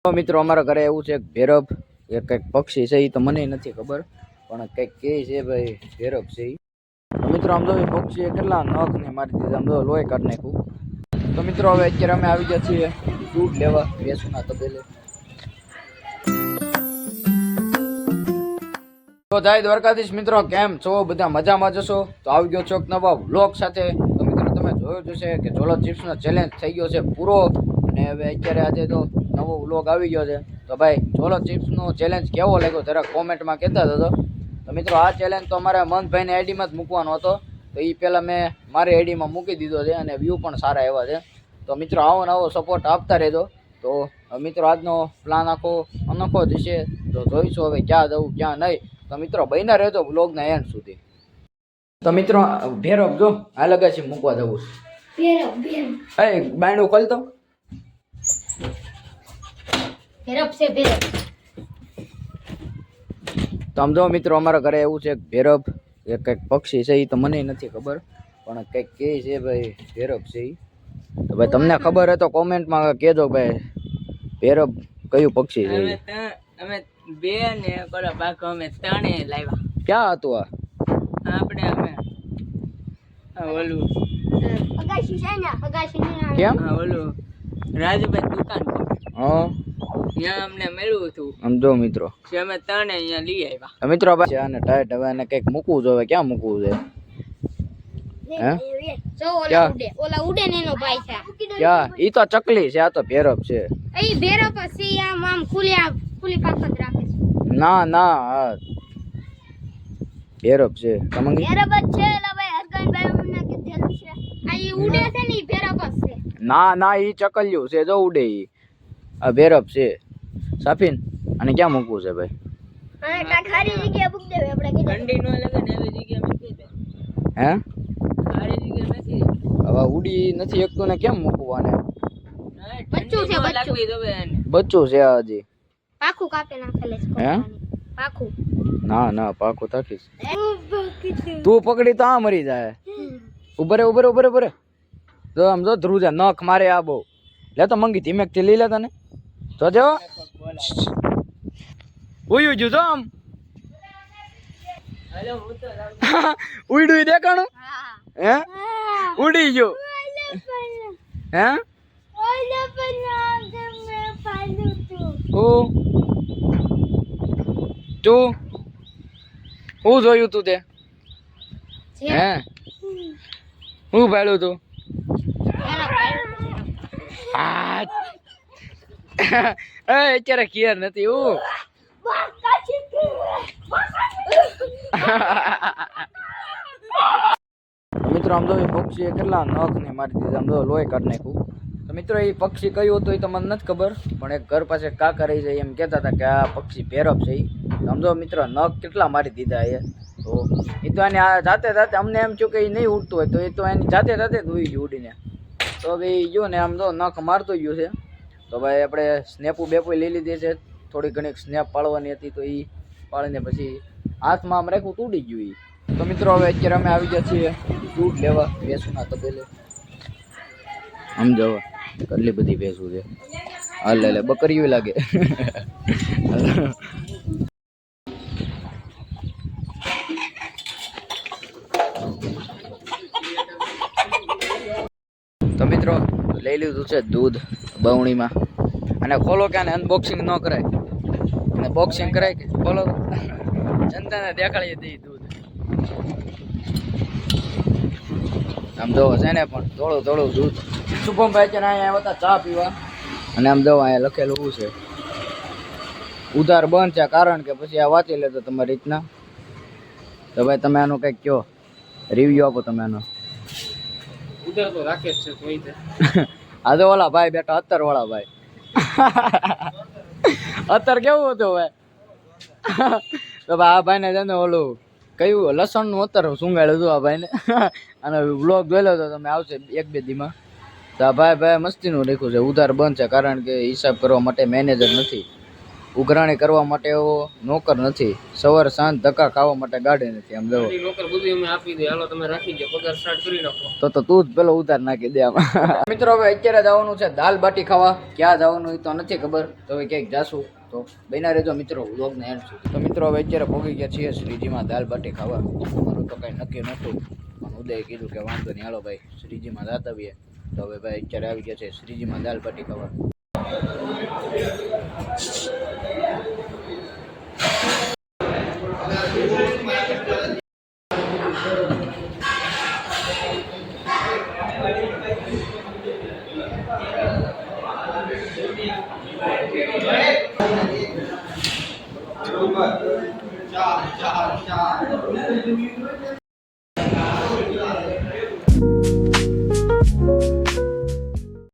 તો મિત્રો અમારા ઘરે એવું છે ભેરબ એ કંઈક પક્ષી છે એ તો મને નથી ખબર પણ કંઈક કે છે ભાઈ ભેરબ છે ઈ. તો મિત્રો આમ તો પક્ષીએ કેટલા નખ ને મારી દીધા આમ તો લોહી કાઢી નાખ્યું. તો મિત્રો હવે અત્યારે અમે આવી ગયા છીએ દૂધ લેવા ભેંસના તબેલે. તો જય દ્વારકાધીશ મિત્રો, કેમ છો બધા? મજામાં જશો? તો આવી ગયો છો નવા વ્લોગ સાથે. તો મિત્રો તમે જોયું જશે કે ઝોલો ચિપ્સનો ચેલેન્જ થઈ ગયો છે પૂરો અને હવે અત્યારે આજે તો નવો વ્લોગ આવી ગયો છે. તો ભાઈ ઝોલો ચિપ્સનો ચેલેન્જ કેવો લાગ્યો જરા કોમેન્ટમાં કહેતા હતો. તો મિત્રો આ ચેલેન્જ તો અમારા મનભાઈની આઈડીમાં જ મૂકવાનો હતો, તો એ પહેલાં મેં મારી આઈડીમાં મૂકી દીધો છે અને વ્યૂ પણ સારા એવા છે. તો મિત્રો આવો નવો સપોર્ટ આપતા રહેજો. તો મિત્રો આજનો પ્લાન આખો અનોખો જ છે, તો જોઈશું હવે ક્યાં જવું ક્યાં નહીં. તો મિત્રો બન્યા રહેજો વ્લોગના એન્ડ સુધી. તો મિત્રો ભેરબ જો આ લગાસી મૂકવા જવું છે. એ બાયણું ખોલ તો. તો આમ જો મિત્રો અમારા ઘરે એવું છે ભેરબ એ કંઈક પક્ષી છે એ તો મને નથી ખબર પણ કંઈક કે છે ભાઈ ભેરબ છે એ. તો ભાઈ તમને ખબર હોય તો કોમેન્ટમાં કહેજો ભાઈ ભેરબ કયું પક્ષી છે. અમે બે ને કોલા બાકો અમે ત્રણે લાવ્યા. ક્યાં હતું આ? આપણે અમે ઓલું અગાશી છે ને અગાશી કેમ ઓલું રાજુભાઈ દુકાન હા ત્યાં અમને મળ્યું હતું. આમ જો મિત્રો અમે ત્રણે અહીંયા લઈ આવ્યા. મિત્રો ભાઈ આને ટાઈટ હવે એને કંઈક મૂકવું જોઈએ. ક્યાં મૂકવું છે? જો ઓલા ઉડે ને એનો ભાઈ છે. ક્યાં? ઈ તો ચકલી છે, આ તો ભેરબ છે. એ ભેરો પછી આમ ખુલી પાખત રાખે છે. ના ના આ ભેરબ છે. કમંગી ભેરો જ છે એલા ભાઈ હરકાન ભાઈ અમને કીધેલું છે. આ ઈ ઉડે છે ને ઈ ભેરો જ છે. ના ના ઈ ચકલિયું છે, જો ઉડે ઈ. આ ભેરબ છે. સાફીન અને ક્યાં મૂકવું છે ભાઈ? અને કા ખારી જગ્યાએ મૂક દેવે આપણે કીધું. ઠંડી નો લાગે ને એવી જગ્યાએ મૂકી દે. હે ખારી જગ્યાએ મૂકી દે. હવે ઉડી નથી એકતું ને કેમ મૂકવું આને? બચ્ચું છે, બચ્ચું. લાગવી દવે એને. બચ્ચું છે આ હજી. પાખું કાપે નાખેલે છે. હે? પાખું. ના ના પાકું થાકીશ. તું પકડી તો આ મરી જાય. ઉભરે ઉભરે ઉભરે ઉભરે જો આમ જો ધ્રુજા નખ મારે આ બહુ. લે તો મંગી ધીમેક થી લઈ લે તને તો જો ઉયું જો આમ હાલો હું તો ઉડ્યું દેખાણું. હે ઉડી ગયો. હે ઓ તું હું જોયું તું તે? હે હું ભાડ્યું તું? અત્યારે ક્લિયર નથી હું. મિત્રો આમ તો એ પક્ષીએ કેટલા નખ ને મારી દીધા, આમ તો લોહી કાઢી નાખ્યું. તો મિત્રો એ પક્ષી કયું હતું એ તો મને નથી ખબર પણ એક ઘર પાસે કાકા રહી જાય એમ કહેતા હતા કે આ પક્ષી ભેરબ છે. આમ તો મિત્રો નખ કેટલા મારી દીધા એ. તો એ તો એની જાતે જાતે અમને એમ થયું કે એ નહીં ઉડતું હોય તો એ તો એની જાતે જાતે જ ઉડી ગયું ઉડીને. તો હવે એ ગયો ને આમ તો નખ મારતો ગયું છે. તો ભાઈ આપણે સ્નેપું બેપું લઈ લીધી છે, થોડી ઘણી સ્નેપ પાડવાની હતી તો એ પાડીને પછી હાથમાં આમ રાખ્યું તૂટી ગયું એ. તો મિત્રો હવે અત્યારે અમે આવી ગયા છીએ દૂધ લેવા ભેંસના તબેલે. સમજો કેટલી બધી ભેંસું છે. હાલ લે બકરીઓ લાગે. તો મિત્રો લઈ લીધું છે દૂધ બવણીમાં અને ખોલો કે આને અનબોક્સિંગ ન કરાય અને બોક્સિંગ કરાય કે ખોલો જનતાને દેખાડીએ દઈ દૂધ. આમ જોવો છે ને પણ થોડું થોડું દૂધ. શુભમભાઈ છે ને અહીંયા આવ્યા હતા ચા પીવા અને આમ જોવો અહીંયા લખેલું શું છે ઉધાર બંધ છે કારણ કે પછી આ વાંચી લેતો તમારી રીતના. તો ભાઈ તમે આનું કંઈક કહો, રિવ્યુ આપો તમે આનો. ઉધર તો રાખે જ છે કોઈ તે. આ તો ઓલા ભાઈ બેટા 70 વાળા ભાઈ. 70 કેવું હતું ભાઈ? તો ભાઈ આ ભાઈને છે ને ઓલું કયું લસણનું 70 સુંગાડ્યું હતું આ ભાઈને. અને વ્લોગ જોયેલો તો તમે આવશે 1-2 દીમાં. તો આ ભાઈ મસ્તીનું રાખ્યું છે ઉધાર બંધ છે કારણ કે હિસાબ કરવા માટે મેનેજર નથી. ઉઘરાણી કરવા માટે એવો નોકર નથી, સવાર સાંજ ધક્કા ખાવા માટે ગાડી નથી. આમ જો નોકર બધું અમે આપી દે, હાલો તમે રાખી દો, પગાર સ્ટાર્ટ કરી નાખો. તો તું જ પેલો ઉધાર નાખી દે આમાં. મિત્રો હવે અત્યારે જવાનું છે દાલ બાટી ખાવા. ક્યાં જવાનું એ તો નથી ખબર, તો હવે ક્યાંક જાશું. તો બન્યા રહેજો મિત્રો વ્લોગને એન્ડ સુધી. તો મિત્રો હવે અત્યારે પહોંચી ગયા છીએ શ્રીજીમાં દાલ બાટી ખાવા. મારું તો કાંઈ નક્કી નહોતું, પણ ઉદયે કીધું કે વાંધો નહીં, હાલો ભાઈ શ્રીજીમાં જાતા આવીએ. તો હવે ભાઈ અત્યારે આવી ગયા છે શ્રીજીમાં દાલ બાટી ખાવા.